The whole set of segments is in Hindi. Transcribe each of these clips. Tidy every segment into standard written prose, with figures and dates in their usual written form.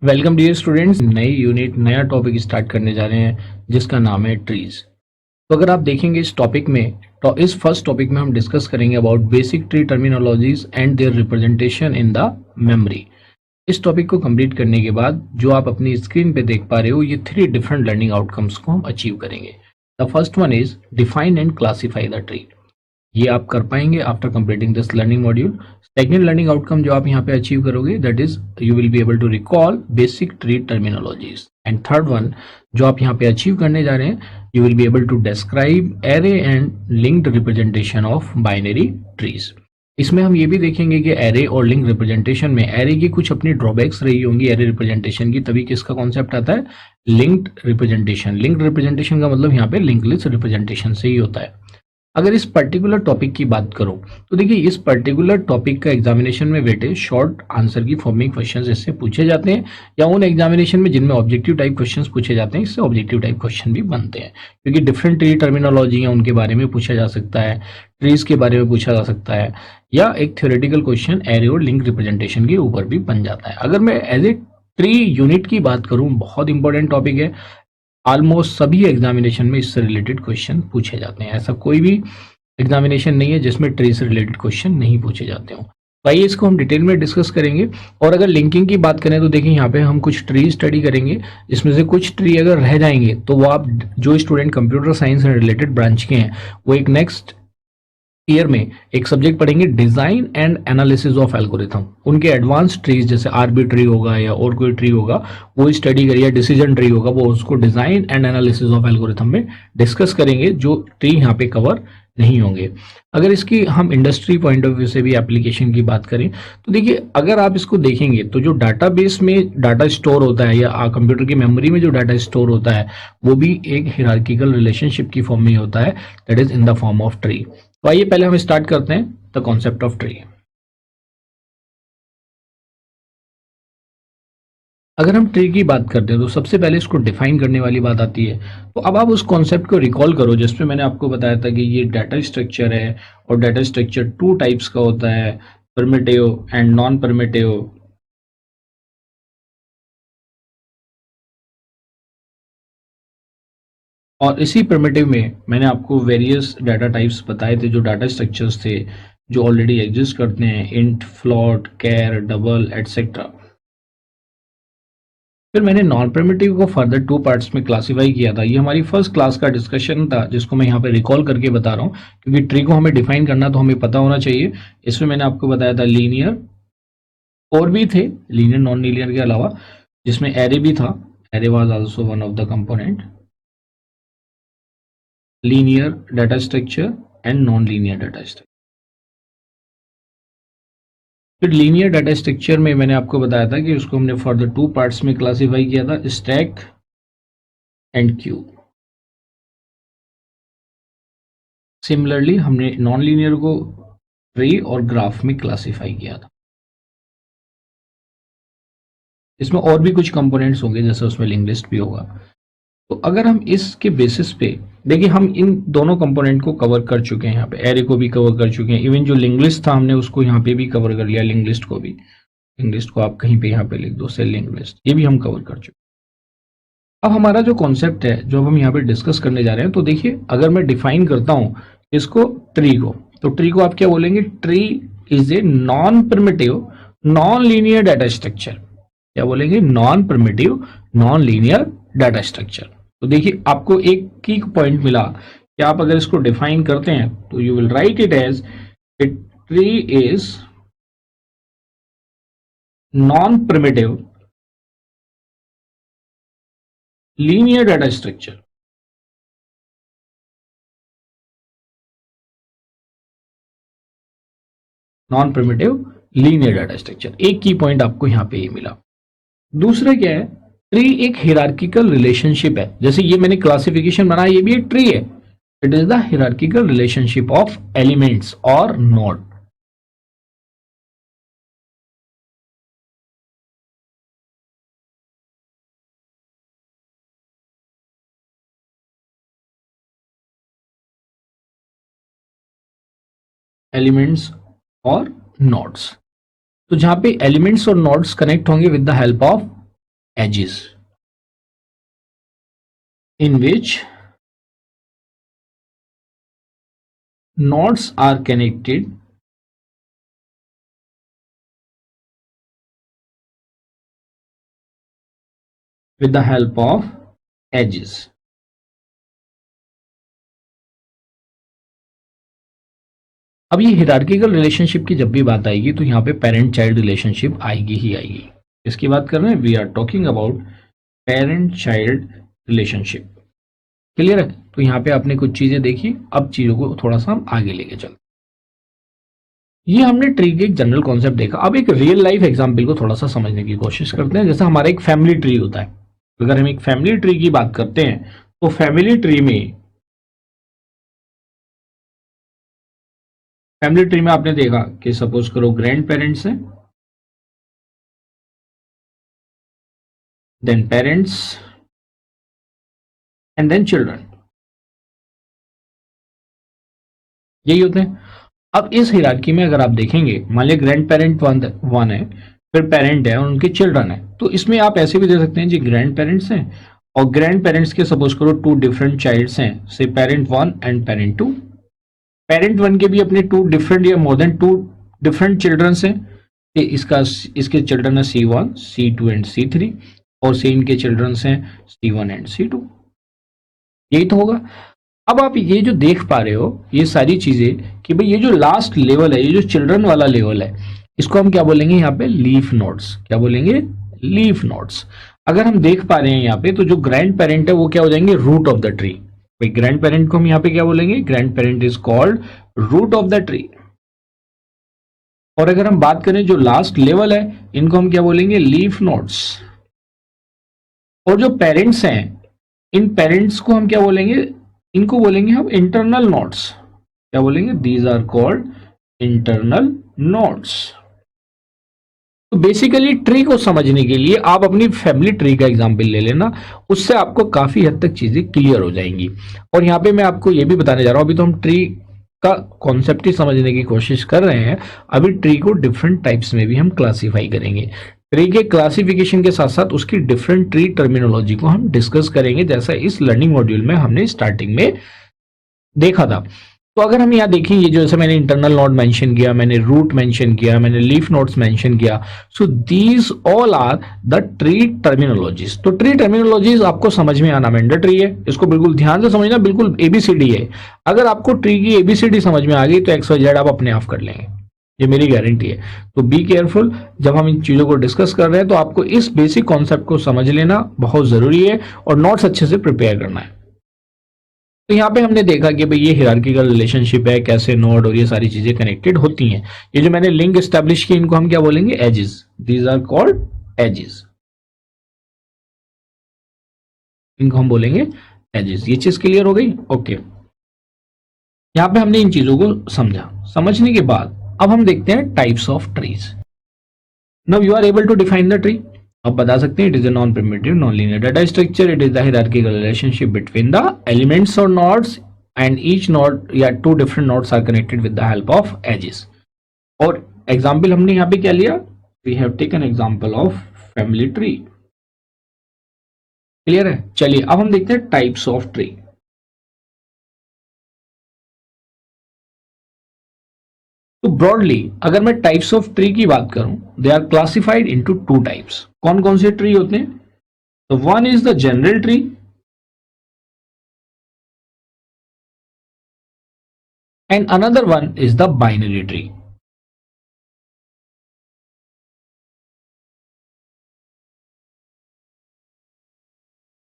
Welcome dear students. नई यूनिट नया टॉपिक स्टार्ट करने जा रहे हैं जिसका नाम है ट्रीज। तो अगर आप देखेंगे इस टॉपिक में, तो इस फर्स्ट टॉपिक में हम डिस्कस करेंगे about basic tree terminologies and their representation in the memory. इस टॉपिक को कंप्लीट करने के बाद जो आप अपनी स्क्रीन पे देख पा रहे हो, ये 3 डिफरेंट लर्निंग आउटकम्स को हम अचीव करेंगे। The first one is define and classify the tree. ये आप कर पाएंगे after completing this learning module. Second learning outcome जो आप यहाँ पे अचीव करोगे, that is you will be able to recall basic tree terminologies. And third one जो आप यहाँ पे अचीव करने जा रहे हैं, you will be able to describe array and linked representation of binary trees. इसमें हम ये भी देखेंगे कि एरे और लिंक रिप्रेजेंटेशन में एरे की कुछ अपनी ड्रॉबैक्स रही होंगी एरे रिप्रेजेंटेशन की, तभी किसका कॉन्सेप्ट आता है, लिंक्ड रिप्रेजेंटेशन। लिंक्ड रिप्रेजेंटेशन का मतलब यहाँ पे लिंकलेस रिप्रेजेंटेशन से ही होता है। अगर इस पर्टिकुलर टॉपिक की बात करूं, तो देखिए इस पर्टिकुलर टॉपिक का एग्जामिनेशन में बेटे शॉर्ट आंसर की फॉर्म में क्वेश्चंस इससे पूछे जाते हैं, या उन एग्जामिनेशन में जिनमें ऑब्जेक्टिव टाइप क्वेश्चंस पूछे जाते हैं, इससे ऑब्जेक्टिव टाइप क्वेश्चन भी बनते हैं, क्योंकि डिफरेंट ट्री टर्मिनोलॉजी है उनके बारे में पूछा जा सकता है, ट्रीज के बारे में पूछा जा सकता है, या एक थ्योरेटिकल क्वेश्चन एरे और लिंक रिप्रेजेंटेशन के ऊपर भी बन जाता है। अगर मैं एज ए ट्री यूनिट की बात करूं, बहुत इंपॉर्टेंट टॉपिक है, ऑलमोस्ट सभी एग्जामिनेशन में इससे रिलेटेड क्वेश्चन पूछे जाते हैं। ऐसा कोई भी एग्जामिनेशन नहीं है जिसमें ट्री से रिलेटेड क्वेश्चन नहीं पूछे जाते हो। तो आइए इसको हम डिटेल में डिस्कस करेंगे। और अगर लिंकिंग की बात करें तो देखिए यहाँ पे हम कुछ ट्री स्टडी करेंगे, जिसमें से कुछ ट्री अगर रह जाएंगे तो वो आप जो स्टूडेंट कंप्यूटर साइंस से रिलेटेड ब्रांच के हैं, वो एक नेक्स्ट ईयर में एक सब्जेक्ट पढ़ेंगे design and analysis of algorithm. उनके एडवांस ट्रीज जैसे आरबी ट्री होगा या और कोई ट्री होगा, वो स्टडी करिए, डिसीजन ट्री होगा, वो उसको design and analysis of algorithm में डिस्कस करेंगे, जो ट्री यहाँ पे कवर नहीं होंगे। अगर इसकी हम इंडस्ट्री पॉइंट ऑफ व्यू से भी एप्लीकेशन की बात करें, तो देखिए अगर आप इसको देखेंगे तो जो डाटाबेस में डाटा स्टोर होता है या कंप्यूटर की मेमोरी में जो डाटा स्टोर होता है, वो भी एक हिरार्किकल रिलेशनशिप की फॉर्म में होता है, that is in the form of tree. तो आइए पहले हम स्टार्ट करते हैं द कॉन्सेप्ट ऑफ ट्री। अगर हम ट्री की बात करते हैं तो सबसे पहले इसको डिफाइन करने वाली बात आती है। तो अब आप उस कॉन्सेप्ट को रिकॉल करो जिसमें मैंने आपको बताया था कि ये डाटा स्ट्रक्चर है, और डाटा स्ट्रक्चर 2 टाइप्स का होता है, परमिटिव एंड नॉन परमिटिव। और इसी प्रिमिटिव में मैंने आपको वेरियस डाटा टाइप्स बताए थे, जो डाटा स्ट्रक्चर्स थे जो ऑलरेडी एग्जिस्ट करते हैं, इंट, फ्लोट, कैर, डबल एटसेट्रा। फिर मैंने नॉन प्रिमिटिव को फर्दर 2 पार्ट्स में क्लासिफाई किया था। ये हमारी फर्स्ट क्लास का डिस्कशन था, जिसको मैं यहाँ पे रिकॉल करके बता रहा हूँ, क्योंकि ट्री को हमें डिफाइन करना तो हमें पता होना चाहिए। इसमें मैंने आपको बताया था लीनियर, और भी थे लीनियर नॉन लीनियर के अलावा, जिसमें एरे भी था, array was also one of the component, linear data structure and non linear data structure. फिर लीनियर डाटा स्ट्रक्चर में मैंने आपको बताया था कि उसको हमने फर्दर 2 पार्ट्स में क्लासिफाई किया था, स्टैक एंड क्यू। सिमिलरली हमने नॉन लीनियर को ट्री और ग्राफ में क्लासिफाई किया था। इसमें और भी कुछ कंपोनेंट्स होंगे, जैसे उसमें लिंक लिस्ट भी होगा। तो अगर हम इसके बेसिस पे देखिए, हम इन दोनों कंपोनेंट को कवर कर चुके हैं, यहाँ पे एरे को भी कवर कर चुके हैं, इवन जो लिंक लिस्ट था हमने उसको यहाँ पे भी कवर कर लिया, लिंक लिस्ट को भी। लिंक लिस्ट को आप कहीं पे यहाँ पे लिख दो, सेल लिंक लिस्ट, ये भी हम कवर कर चुके हैं। अब हमारा जो कॉन्सेप्ट है जो अब हम यहाँ पे डिस्कस करने जा रहे हैं, तो देखिए अगर मैं डिफाइन करता हूँ इसको, ट्री को, तो ट्री को आप क्या बोलेंगे, tree is a non primitive non linear data structure. क्या बोलेंगे, non primitive non linear data structure. तो देखिए आपको एक की पॉइंट मिला कि आप अगर इसको डिफाइन करते हैं तो you will write it as a tree is non primitive linear data structure. Non primitive linear data structure, एक की पॉइंट आपको यहां पे ये मिला। दूसरा क्या है, ट्री एक हिरार्किकल रिलेशनशिप है। जैसे ये मैंने क्लासिफिकेशन बनाया, ये भी एक ट्री है, it is the hierarchical relationship of elements और नोड। एलिमेंट्स और नोड्स, तो जहां पे एलिमेंट्स और नोड्स कनेक्ट होंगे with the help of edges in which nodes are connected with the help of edges. अब ये हिरार्किकल रिलेशनशिप की जब भी बात आएगी तो यहाँ पे पेरेंट चाइल्ड रिलेशनशिप आएगी ही आएगी। इसकी बात कर रहे हैं, we are talking about parent child relationship. Clear है? तो यहाँ पे आपने कुछ चीजें देखी, अब चीजों को थोड़ा सा हम आगे लेके चलते। ये हमने ट्री के एक जनरल कॉन्सेप्ट देखा। अब एक रियल लाइफ एग्जाम्पल को थोड़ा सा समझने की कोशिश करते हैं। जैसे हमारा एक फैमिली ट्री होता है, अगर हम एक फैमिली ट्री की बात करते हैं तो फैमिली ट्री में आपने देखा कि सपोज करो ग्रैंड पेरेंट्स हैं, then parents and then children, यही होते हैं। अब इस हिरार्की में अगर आप देखेंगे, मान लिया ग्रैंड पेरेंट वन है, फिर पेरेंट है और उनके चिल्ड्रन है, तो इसमें आप ऐसे भी दे सकते हैं जी ग्रैंड पेरेंट्स हैं और ग्रैंड पेरेंट्स के सपोज करो टू डिफरेंट चाइल्ड्स हैं, say parent one and parent two. Parent one के भी अपने टू डिफरेंट या more than two different childrens हैं, इसके चिल्ड्रन है C1, C2 एंड C3 और से इनके चिल्ड्रंस हैं C1 एंड C2। यही तो होगा। अब आप ये जो देख पा रहे हो ये सारी चीजें कि भाई ये जो लास्ट लेवल है, ये जो चिल्ड्रन वाला लेवल है, इसको हम क्या बोलेंगे यहाँ पे? Leaf nodes. क्या बोलेंगे? Leaf nodes. अगर हम देख पा रहे हैं यहाँ पे, तो जो ग्रैंड पेरेंट है वो क्या हो जाएंगे? Root of the tree. भाई ग्रैंड पेरेंट को हम यहाँ पे क्या बोलेंगे? Grandparent is called root of the tree. और अगर हम बात करें जो लास्ट लेवल है, इनको हम क्या बोलेंगे? Leaf nodes. और जो पेरेंट्स हैं, इन पेरेंट्स को हम क्या बोलेंगे? इनको बोलेंगे हम इंटरनल नोड्स। क्या बोलेंगे? These are called internal nodes. तो बेसिकली ट्री को समझने के लिए आप अपनी फैमिली ट्री का एग्जांपल ले लेना, उससे आपको काफी हद तक चीजें क्लियर हो जाएंगी। और यहाँ पे मैं आपको ये भी बताने जा रहा हूं, अभी तो हम ट्री का कॉन्सेप्ट ही समझने की कोशिश कर रहे हैं, अभी ट्री को डिफरेंट टाइप्स में भी हम क्लासीफाई करेंगे। ट्री के क्लासिफिकेशन के साथ साथ उसकी डिफरेंट ट्री टर्मिनोलॉजी को हम डिस्कस करेंगे, जैसा इस लर्निंग मॉड्यूल में हमने स्टार्टिंग में देखा था। तो अगर हम यहाँ देखें, ये जैसे मैंने इंटरनल नोड मेंशन किया, मैंने रूट मेंशन किया, मैंने लीफ नोड्स मेंशन किया, so these all are the tree terminologies. तो ट्री टर्मिनोलॉजीज आपको समझ में आना मैंडेटरी है, इसको बिल्कुल ध्यान से समझना, बिल्कुल एबीसीडी है। अगर आपको ट्री की एबीसीडी समझ में आ गई तो XYZ आप अपने आप कर लेंगे, ये मेरी गारंटी है। तो बी केयरफुल, जब हम इन चीजों को डिस्कस कर रहे हैं तो आपको इस बेसिक कॉन्सेप्ट को समझ लेना बहुत जरूरी है और नोट्स अच्छे से प्रिपेयर करना है। तो यहाँ पे हमने देखा कि भाई ये हिरार्किकल रिलेशनशिप है, कैसे नोड और ये सारी चीजें कनेक्टेड होती हैं। ये जो मैंने लिंक एस्टेब्लिश की, इनको हम क्या बोलेंगे? Edges. These are called edges, इनको हम बोलेंगे एजेस। ये चीज क्लियर हो गई? ओके। यहाँ पे हमने इन चीजों को समझा। समझने के बाद अब हम देखते हैं types of trees. Now you are able to define the tree. आप बता सकते हैं it is a non primitive non linear data structure, it is the hierarchical relationship between the elements और नोड्स एंड ईच नोड या two different nodes are connected with the help of edges. और एग्जांपल हमने यहाँ पे क्या लिया? We have taken example of family tree. Clear है? चलिए अब हम देखते हैं टाइप्स ऑफ ट्री। तो ब्रॉडली अगर मैं टाइप्स ऑफ ट्री की बात करूं, they are classified into two types. कौन कौन से ट्री होते हैं? तो one is the general tree and another one is the binary tree.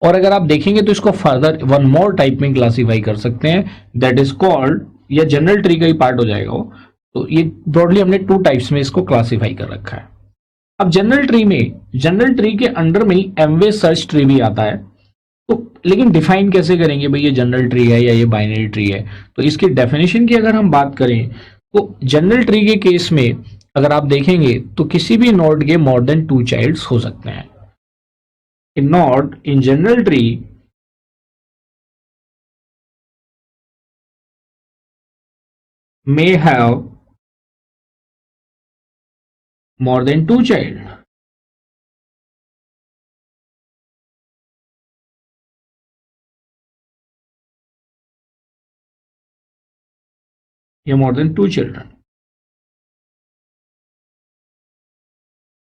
और अगर आप देखेंगे तो इसको फर्दर वन मोर टाइप में क्लासिफाई कर सकते हैं, दैट इज कॉल्ड, या जनरल ट्री का ही पार्ट हो जाएगा वो। तो ये ब्रॉडली हमने टू टाइप्स में इसको क्लासिफाई कर रखा है। अब जनरल ट्री के अंडर में ही एमवे सर्च ट्री भी आता है। तो लेकिन डिफाइन कैसे करेंगे भाई ये जनरल ट्री है या ये बाइनरी ट्री है? तो इसकी डेफिनेशन की अगर हम बात करें तो जनरल ट्री के केस में अगर आप देखेंगे तो किसी भी नोड के मोर देन टू चाइल्ड्स हो सकते हैं। A node in general tree may have more than two child. या मोर देन 2 चिल्ड्रन,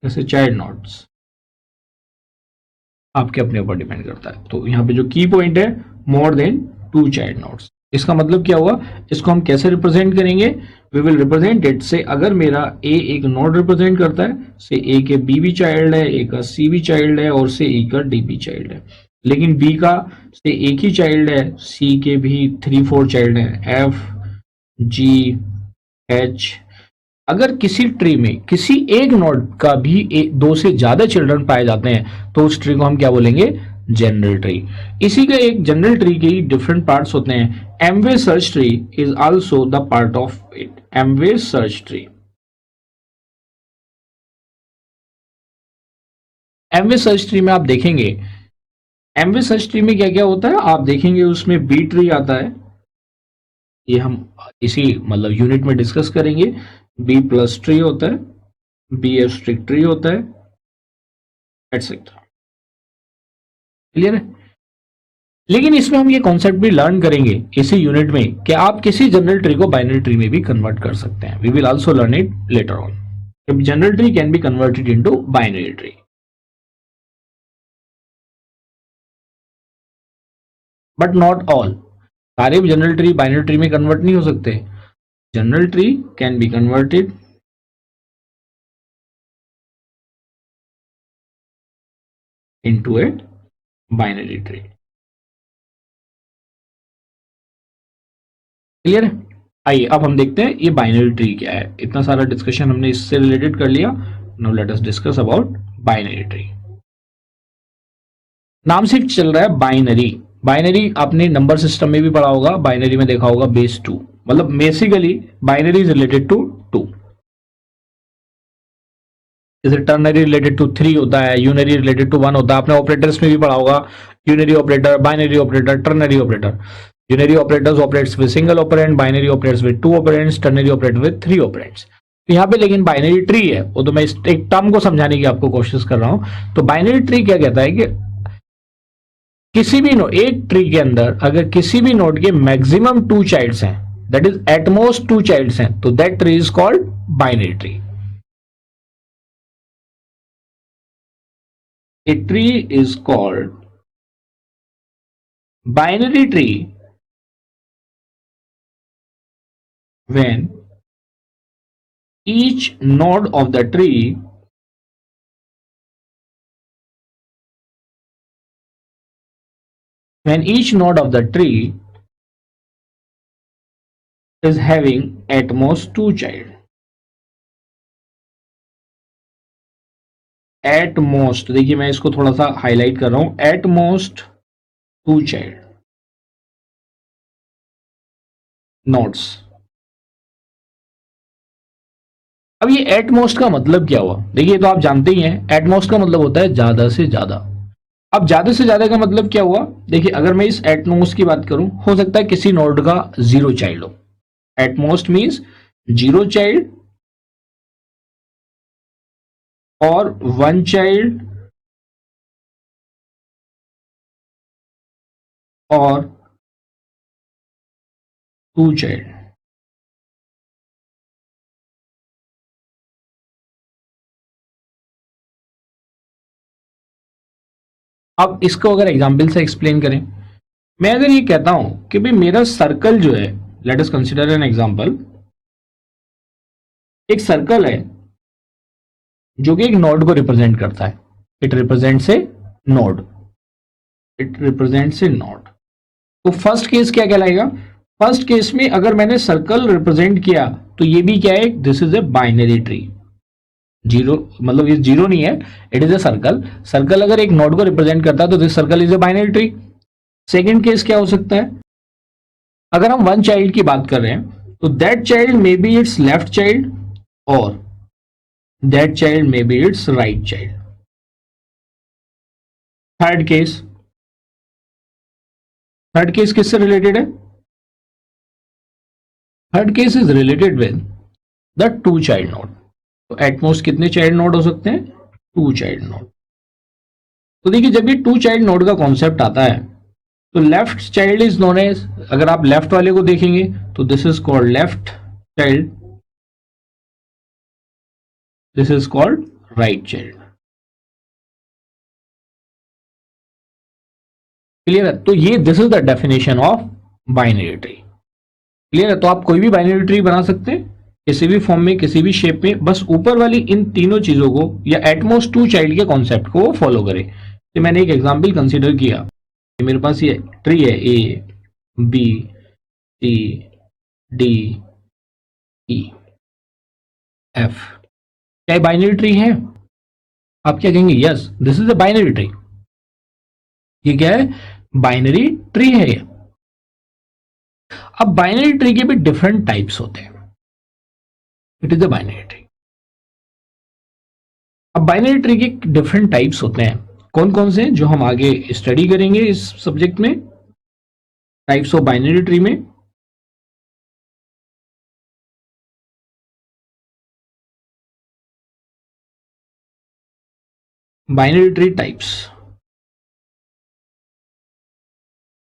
जैसे चाइल्ड नोड्स, आपके अपने ऊपर डिपेंड करता है। तो यहाँ पे जो की पॉइंट है, मोर देन 2 चाइल्ड नोड्स, इसका मतलब क्या हुआ, इसको हम कैसे रिप्रेजेंट करेंगे, वी विल रिप्रेजेंट इट से, अगर मेरा ए एक नोड रिप्रेजेंट करता है, से ए के बी भी चाइल्ड है, ए का सी भी चाइल्ड है, और से ई का डी भी चाइल्ड है, लेकिन बी का से एक ही चाइल्ड है, सी के भी 3-4 चाइल्ड है, एफ जी एच, अगर किसी ट्री में किसी एक नोड का भी दो से ज्यादा चिल्ड्रन पाए जाते हैं तो उस ट्री को हम क्या बोलेंगे, जनरल ट्री। इसी का एक जनरल ट्री के डिफरेंट पार्ट्स होते हैं। Amway search tree is also the part of it. Amway search tree, Amway search tree में आप देखेंगे, एमवे सर्च ट्री में क्या क्या होता है आप देखेंगे, उसमें बी ट्री आता है, ये हम इसी मतलब यूनिट में डिस्कस करेंगे। बी प्लस ट्री होता है, बी एब्स्ट्रिक्ट ट्री होता है, एटसेट्रा। क्लियर है? लेकिन इसमें हम ये कॉन्सेप्ट भी लर्न करेंगे इसी यूनिट में कि आप किसी जनरल ट्री को बाइनरी ट्री में भी कन्वर्ट कर सकते हैं। We will also learn it later on. General tree can be converted into binary tree, but not all. सारे जनरल ट्री बाइनरी ट्री में कन्वर्ट नहीं हो सकते। General tree can be converted into a binary tree। क्लियर है? आइए अब हम देखते हैं ये बाइनरी ट्री क्या है। इतना सारा डिस्कशन हमने इससे रिलेटेड कर लिया। Now let us discuss about binary tree. नाम सिर्फ चल रहा है बाइनरी। बाइनरी आपने नंबर सिस्टम में भी पढ़ा होगा, बाइनरी में देखा होगा बेस 2, मतलब basically binary is related to 2। जैसे टर्नरी रिलेटेड टू 3 होता है, यूनरी रिलेटेड टू 1 होता है। आपने ऑपरेटर्स में भी पढ़ा होगा, unary operator, binary operator, ternary operator. Unary operators operates with single operand, binary operates with 2 operands, ternary operate with 3 operands. तो यहाँ पे लेकिन बाइनरी ट्री है, वो तो मैं इस एक टर्म को समझाने की आपको कोशिश कर रहा हूं। तो बाइनरी ट्री क्या कहता है कि किसी भी नोड, एक ट्री के अंदर अगर किसी भी नोड के मैक्सिमम 2 चाइल्ड्स हैं, that is at most 2 childs हैं, तो that tree is called binary tree. A tree is called binary tree when each node of the tree is having at most 2 child। At most, देखिए मैं इसको थोड़ा सा हाईलाइट कर रहा हूं, एट मोस्ट 2 चाइल्ड नोड्स। अब ये एट मोस्ट का मतलब क्या हुआ, देखिए तो आप जानते ही हैं एट मोस्ट का मतलब होता है ज्यादा से ज्यादा। अब ज्यादा से ज्यादा का मतलब क्या हुआ, देखिए अगर मैं इस एट मोस्ट की बात करूं, हो सकता है किसी नोड का 0 चाइल्ड हो। एट मोस्ट मीन्स 0 चाइल्ड और 1 चाइल्ड और 2 चाइल्ड। अब इसको अगर एग्जाम्पल से एक्सप्लेन करें, मैं अगर ये कहता हूं कि भाई मेरा सर्कल जो है, let us consider an example, एक सर्कल है जो कि एक नोड को रिप्रेजेंट करता है। It represents A node, it represents A node. तो फर्स्ट केस क्या कहलाएगा, फर्स्ट केस में अगर मैंने सर्कल रिप्रेजेंट किया तो ये भी क्या है, this is a binary tree. Zero मतलब ये जीरो नहीं है, it is a circle. Circle अगर एक नोड को रिप्रेजेंट करता है तो this circle is a binary tree. Second case क्या हो सकता है, अगर हम 1 चाइल्ड की बात कर रहे हैं तो that child may be its left child और that child may be its right child. Third case, third case किससे रिलेटेड है, third case is related with the 2 child node. तो एटमोस्ट कितने चाइल्ड नोड हो सकते हैं, 2 चाइल्ड नोड। तो देखिए जब ये 2 चाइल्ड नोड का कॉन्सेप्ट आता है तो left child is known as, अगर आप लेफ्ट वाले को देखेंगे तो this is called left child, this is called right child. Clear है? तो ये this is the definition of binary tree. Clear है? तो आप कोई भी बाइनरी ट्री बना सकते हैं किसी भी फॉर्म में, किसी भी शेप में, बस ऊपर वाली इन तीनों चीजों को या एटमोस्ट टू चाइल्ड के कॉन्सेप्ट को फॉलो करें। तो मैंने एक एग्जांपल कंसीडर किया, मेरे पास ये ट्री है A B C D E F, क्या बाइनरी ट्री है? आप क्या कहेंगे? Yes, this is a binary tree. ये क्या है? बाइनरी ट्री है ये। अब बाइनरी ट्री के भी डिफरेंट टाइप्स होते हैं। It is a binary tree. अब बाइनरी ट्री के डिफरेंट टाइप्स होते हैं, कौन कौन से, जो हम आगे स्टडी करेंगे इस सब्जेक्ट में, टाइप्स ऑफ बाइनरी ट्री में। Binary tree types: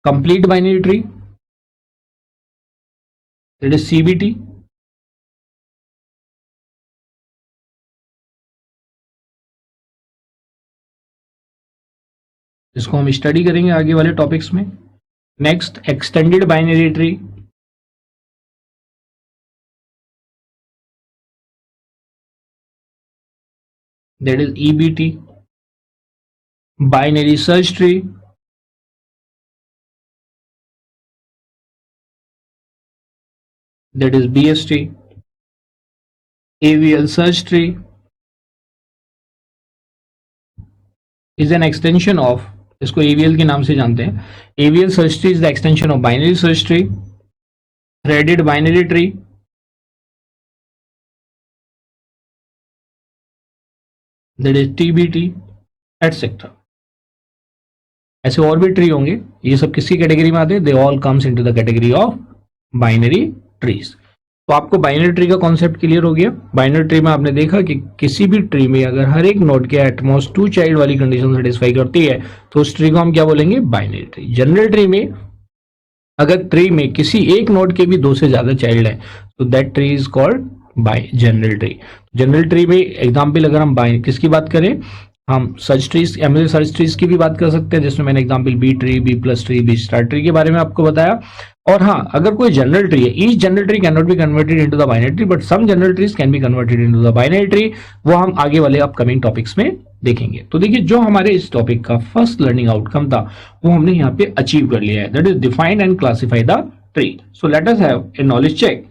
complete binary tree, that is CBT, इसको हम स्टडी करेंगे आगे वाले टॉपिक्स में। Next, extended binary tree, that is EBT, binary search tree, that is BST, AVL search tree is an extension of, इसको AVL के नाम से जानते हैं, AVL search tree is the extension of binary search tree, threaded binary tree, that is TBT, etc. ऐसे और भी ट्री होंगे, ये सब किसकी कैटेगरी में आते हैं? They all comes into the category of binary trees. तो आपको बाइनरी ट्री का कॉन्सेप्ट क्लियर हो गया। बाइनरी ट्री में आपने देखा कि किसी भी ट्री में अगर हर एक नोड के एटमोस्ट टू चाइल्ड वाली कंडीशन सेटिस्फाई करती है तो उस ट्री को हम क्या बोलेंगे? Binary tree. जनरल ट्री में अगर ट्री में किसी एक नोड के भी दो से ज्यादा चाइल्ड है तो that tree is called by general tree. General tree में एग्जाम्पल अगर हम किसकी बात करें, हम search trees, ML search trees की भी बात कर सकते हैं, जिसमें मैंने example B tree, B plus tree, B star tree के बारे में आपको बताया। और हाँ, अगर कोई जनरल ट्री है, each general tree can not be converted into the binary tree, but some general trees can be converted into the binary tree, वो हम आगे वाले अपकमिंग टॉपिक्स में देखेंगे। तो देखिए, जो हमारे इस टॉपिक का फर्स्ट लर्निंग आउटकम था वो हमने यहाँ पे अचीव कर लिया है, that is define and classify the tree. So let us have a knowledge check.